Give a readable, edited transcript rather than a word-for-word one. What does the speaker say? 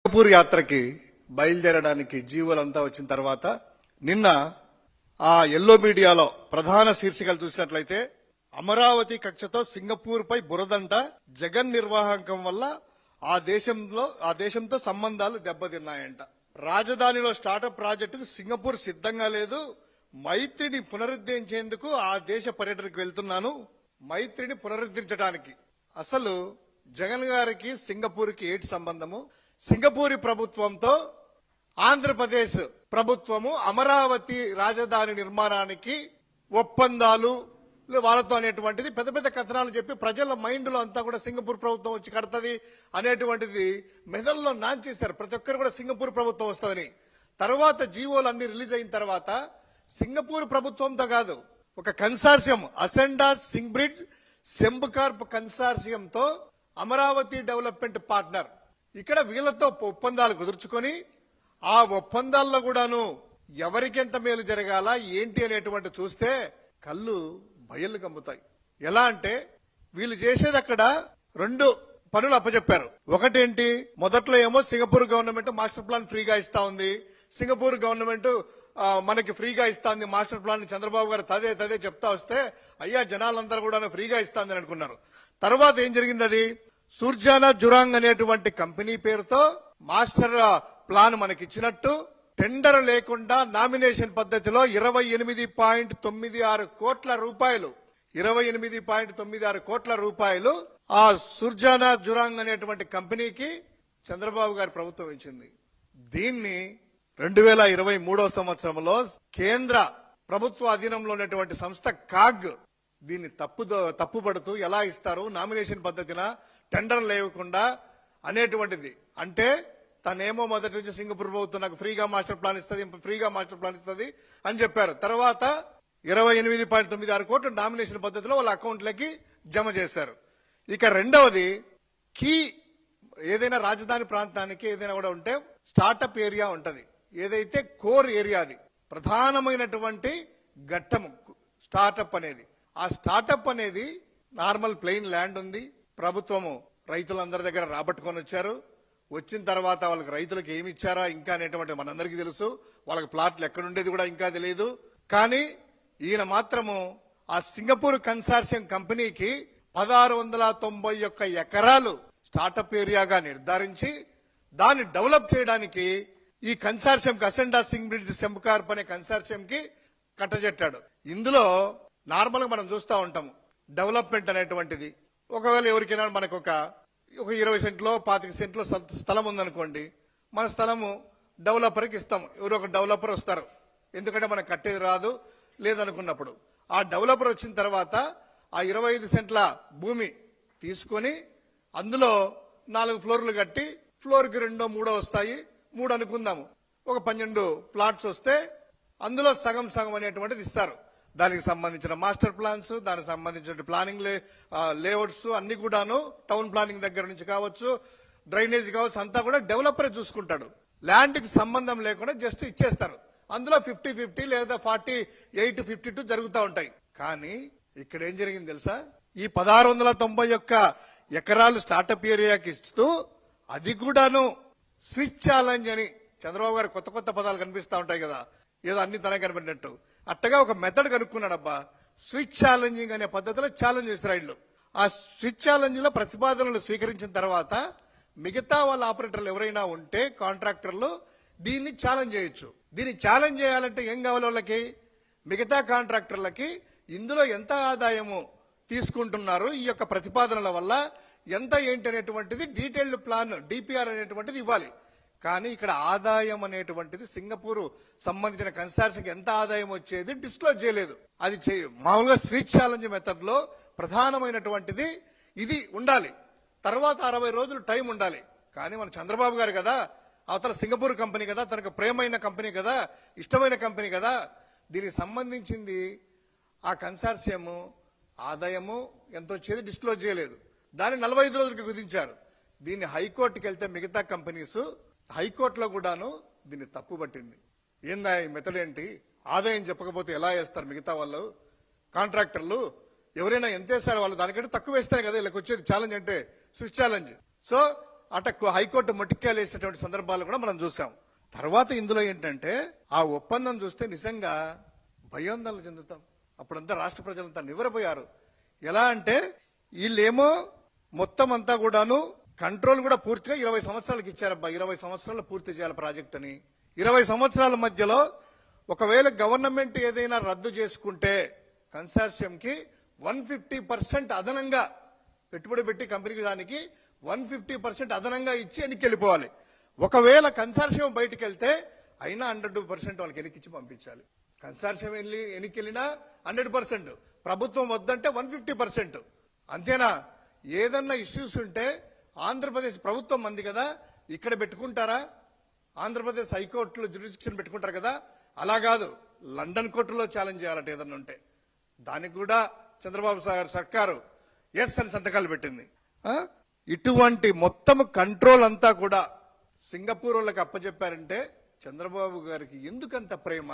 Singapore యాత్రకి బయలుదేరడానికి జీవోలంతా వచ్చిన తర్వాత నిన్న ఆ ఎల్లో మీడియాలో ప్రధాన శీర్షికలు చూసినట్లయితే అమరావతి కక్షతో సింగపూర్ పై బురదంట, జగన్ నిర్వాహకం వల్ల ఆ దేశంతో సంబంధాలు దెబ్బతిన్నాయంట. రాజధానిలో స్టార్టప్ ప్రాజెక్టుకు సింగపూర్ సిద్ధంగా లేదు. మైత్రిని పునరుద్ధరించేందుకు ఆ దేశ పర్యటనకు వెళ్తున్నాను. మైత్రిని పునరుద్ధరించడానికి అసలు జగన్ గారికి సింగపూర్కి ఏంటి సంబంధము? సింగపూర్ ప్రభుత్వంతో ఆంధ్రప్రదేశ్ ప్రభుత్వము అమరావతి రాజధాని నిర్మాణానికి ఒప్పందాలు వాళ్ళతో అనేటువంటిది పెద్ద పెద్ద కథనాలు చెప్పి ప్రజల మైండ్ లో అంతా కూడా సింగపూర్ ప్రభుత్వం వచ్చి కడతది అనేటువంటిది మెదల్లో నాంచేశారు. ప్రతి ఒక్కరు కూడా సింగపూర్ ప్రభుత్వం వస్తుందని. తర్వాత జీవోలు అన్ని రిలీజ్ అయిన తర్వాత సింగపూర్ ప్రభుత్వంతో కాదు, ఒక కన్సార్షియం అసెండా సింగ్బ్రిడ్జ్ సెంబకార్ప్ కన్సార్షియంతో అమరావతి డెవలప్మెంట్ పార్ట్నర్ ఇక్కడ వీళ్లతో ఒప్పందాలు కుదుర్చుకొని ఆ ఒప్పందాల్లో కూడాను ఎవరికెంత మేలు జరగాల ఏంటి అనేటువంటి చూస్తే కళ్ళు బయలు కమ్ముతాయి. ఎలా అంటే వీళ్ళు చేసేది అక్కడ రెండు పనులు అప్పచెప్పారు. ఒకటేంటి, మొదట్లో ఏమో సింగపూర్ గవర్నమెంట్ మాస్టర్ ప్లాన్ ఫ్రీగా ఇస్తా ఉంది, సింగపూర్ గవర్నమెంట్ మనకి ఫ్రీగా ఇస్తాంది మాస్టర్ ప్లాన్. చంద్రబాబు గారు తదే చెప్తా వస్తే అయ్యా జనాలందరూ కూడా ఫ్రీగా ఇస్తాందని అనుకున్నారు. తర్వాత ఏం జరిగింది, అది సూర్జానా జురాంగ్ అనేటువంటి కంపెనీ పేరుతో మాస్టర్ ప్లాన్ మనకి ఇచ్చినట్టు టెండర్ లేకుండా నామినేషన్ పద్ధతిలో 28.96 కోట్ల రూపాయలు 28.96 కోట్ల రూపాయలు ఆ సుర్జానా జురాంగ్ అనేటువంటి కంపెనీకి చంద్రబాబు గారి ప్రభుత్వం ఇచ్చింది. దీన్ని 2023 సంవత్సరంలో కేంద్ర ప్రభుత్వ అధీనంలో ఉన్నటువంటి సంస్థ కాగ్ దీన్ని తప్పుపడుతూ ఎలా ఇస్తారు నామినేషన్ పద్ధతిన టెండర్ లేకుండా అనేటువంటిది. అంటే తనేమో మొదటి నుంచి సింగపూర్ ప్రభుత్వం నాకు ఫ్రీగా మాస్టర్ ప్లాన్ ఇస్తుంది అని చెప్పారు. తర్వాత 28.96 కోట్లు నామినేషన్ పద్ధతిలో వాళ్ళ అకౌంట్లకి జమ చేశారు. ఇక రెండవది, కీ ఏదైనా రాజధాని ప్రాంతానికి ఏదైనా కూడా ఉంటే స్టార్టప్ ఏరియా ఉంటది, ఏదైతే కోర్ ఏరియా, అది ప్రధానమైనటువంటి ఘట్టము స్టార్టప్ అనేది. ఆ స్టార్టప్ అనేది నార్మల్ ప్లెయిన్ ల్యాండ్ ఉంది, ప్రభుత్వము రైతులందరి దగ్గర రాబట్టుకొని వచ్చారు. వచ్చిన తర్వాత వాళ్ళకి రైతులకు ఏమి ఇచ్చారా ఇంకా అనేటువంటి మనందరికీ తెలుసు. వాళ్ళకి ప్లాట్లు ఎక్కడుండేది కూడా ఇంకా తెలియదు. కానీ ఈయన మాత్రము ఆ సింగపూర్ కన్సార్షియం కంపెనీకి 1691 ఎకరాలు స్టార్టప్ ఏరియాగా నిర్ధారించి దాన్ని డెవలప్ చేయడానికి ఈ కన్సార్షియం అసెండా సింగ్బ్రిడ్జ్ సెంబకార్ప్ అనే కన్సార్షియం కి కట్టజెట్టాడు. ఇందులో నార్మల్ గా మనం చూస్తూ ఉంటాము డెవలప్మెంట్ అనేటువంటిది. ఒకవేళ ఎవరికైనా మనకు ఒక 20 సెంట్లో 25 సెంట్లో స్థలం ఉందనుకోండి, మన స్థలము డెవలపర్కి ఇస్తాం. ఎవరో ఒక డెవలపర్ వస్తారు, ఎందుకంటే మనకు కట్టేది రాదు లేదనుకున్నప్పుడు. ఆ డెవలపర్ వచ్చిన తర్వాత ఆ 25 సెంట్ల భూమి తీసుకొని అందులో 4 ఫ్లోర్లు కట్టి ఫ్లోర్కి 2, 3 వస్తాయి, 3 అనుకుందాము, ఒక 12 ప్లాట్స్ వస్తే అందులో సగం అనేటువంటిది ఇస్తారు. దానికి సంబంధించిన మాస్టర్ ప్లాన్స్, దానికి సంబంధించిన ప్లానింగ్ లేఅవుట్స్ అన్ని కూడాను టౌన్ ప్లానింగ్ దగ్గర నుంచి కావచ్చు, డ్రైనేజ్ కావచ్చు, అంతా కూడా డెవలపరే చూసుకుంటాడు. ల్యాండ్ కి సంబంధం లేకుండా జస్ట్ ఇచ్చేస్తారు. అందులో 50-50 లేదా 48-52 జరుగుతూ ఉంటాయి. కానీ ఇక్కడ ఏం జరిగింది తెలుసా, ఈ 1691 ఎకరాలు స్టార్టప్ ఏరియాకి ఇస్తూ అది కూడాను స్విచ్ ఛాలెంజ్ అని చంద్రబాబు గారు కొత్త పదాలు కనిపిస్తూ ఉంటాయి కదా, ఏదో అన్ని తనే కనిపెట్టినట్టు. అట్టగా ఒక మెథడ్ కనుక్కున్నాడబ్బా, స్విచ్ ఛాలెంజింగ్ అనే పద్ధతిలో ఛాలెంజ్ ఇస్రాయిల్. ఆ స్విచ్ ఛాలెంజ్ లో ప్రతిపాదనలు స్వీకరించిన తర్వాత మిగతా వాళ్ళ ఆపరేటర్లు ఎవరైనా ఉంటే కాంట్రాక్టర్లు దీన్ని ఛాలెంజ్ చేయొచ్చు. దీన్ని ఛాలెంజ్ చేయాలంటే ఏం కావాలి వాళ్ళకి, మిగతా కాంట్రాక్టర్లకి ఇందులో ఎంత ఆదాయము తీసుకుంటున్నారు, ఈ యొక్క ప్రతిపాదనల వల్ల ఎంత ఏంటి అనేటువంటిది డీటెయిల్డ్ ప్లాన్ డిపిఆర్ అనేటువంటిది ఇవ్వాలి. కానీ ఇక్కడ ఆదాయం అనేటువంటిది సింగపూర్ సంబంధించిన కన్సార్షియంకి ఎంత ఆదాయం వచ్చేది డిస్క్లోజ్ చేయలేదు. అది మామూలుగా స్విచ్ ఛాలెంజ్ మెథడ్ లో ప్రధానమైనటువంటిది ఇది ఉండాలి. తర్వాత 60 రోజులు టైం ఉండాలి. కానీ మన చంద్రబాబు గారు కదా, అవతల సింగపూర్ కంపెనీ కదా, తనకు ప్రేమైన కంపెనీ కదా, ఇష్టమైన కంపెనీ కదా, దీనికి సంబంధించింది ఆ కన్సార్షియము ఆదాయము ఎంత వచ్చేది డిస్క్లోజ్ చేయలేదు. దాన్ని 45 రోజులకి కుదించారు. దీన్ని హైకోర్టుకి వెళ్తే మిగతా కంపెనీస్ హైకోర్టులో కూడాను దీన్ని తప్పు పట్టింది. ఏందా ఈ మెథడ్ ఏంటి, ఆదాయం చెప్పకపోతే ఎలా వేస్తారు మిగతా వాళ్ళు కాంట్రాక్టర్లు, ఎవరైనా ఎంత వేస్తారు వాళ్ళు దానికంటే తక్కువ వేస్తాయి కదా వీళ్ళకి వచ్చేది ఛాలెంజ్ అంటే స్విచ్ ఛాలెంజ్. సో అటకు హైకోర్టు మొట్టికాయలు వేసినటువంటి సందర్భాలు కూడా మనం చూసాం. తర్వాత ఇందులో ఏంటంటే ఆ ఒప్పందం చూస్తే నిజంగా భయోందనలు చెందుతాం. అప్పుడంతా రాష్ట్ర ప్రజలంతా నివ్వరపోయారు. ఎలా అంటే వీళ్ళేమో మొత్తం అంతా కూడాను కంట్రోల్ కూడా పూర్తిగా 20 సంవత్సరాలకు ఇచ్చారబ్బా. 20 సంవత్సరాలు పూర్తి చేయాలి ప్రాజెక్ట్ అని. 20 సంవత్సరాల మధ్యలో ఒకవేళ గవర్నమెంట్ ఏదైనా రద్దు చేసుకుంటే కన్సార్షియంకి 150% అదనంగా పెట్టుబడి పెట్టి కంపెనీకి దానికి 150% అదనంగా ఇచ్చి వెనక్కి ఒకవేళ కన్సార్షియం బయటికి వెళ్తే అయినా 100% వాళ్ళకి వెనక్కిచ్చి పంపించాలి. కన్సార్షియం వెనక్కి 100%, ప్రభుత్వం వద్దంటే 150%. అంతేనా? ఏదన్నా ఇష్యూస్ ఉంటే ఆంధ్రప్రదేశ్ ప్రభుత్వం మంది కదా, ఇక్కడ పెట్టుకుంటారా? ఆంధ్రప్రదేశ్ హైకోర్టులో జ్యురిడిక్షన్ పెట్టుకుంటారు కదా, అలా కాదు, లండన్ కోర్టులో ఛాలెంజ్ చేయాలంటే ఏదన్నా ఉంటే. దానికి కూడా చంద్రబాబు గారి సర్కారు ఎస్ అని సంతకాలు పెట్టింది. ఇటువంటి మొత్తం కంట్రోల్ అంతా కూడా సింగపూర్ వాళ్ళకి అప్పచెప్పారంటే చంద్రబాబు గారికి ఎందుకంత ప్రేమ?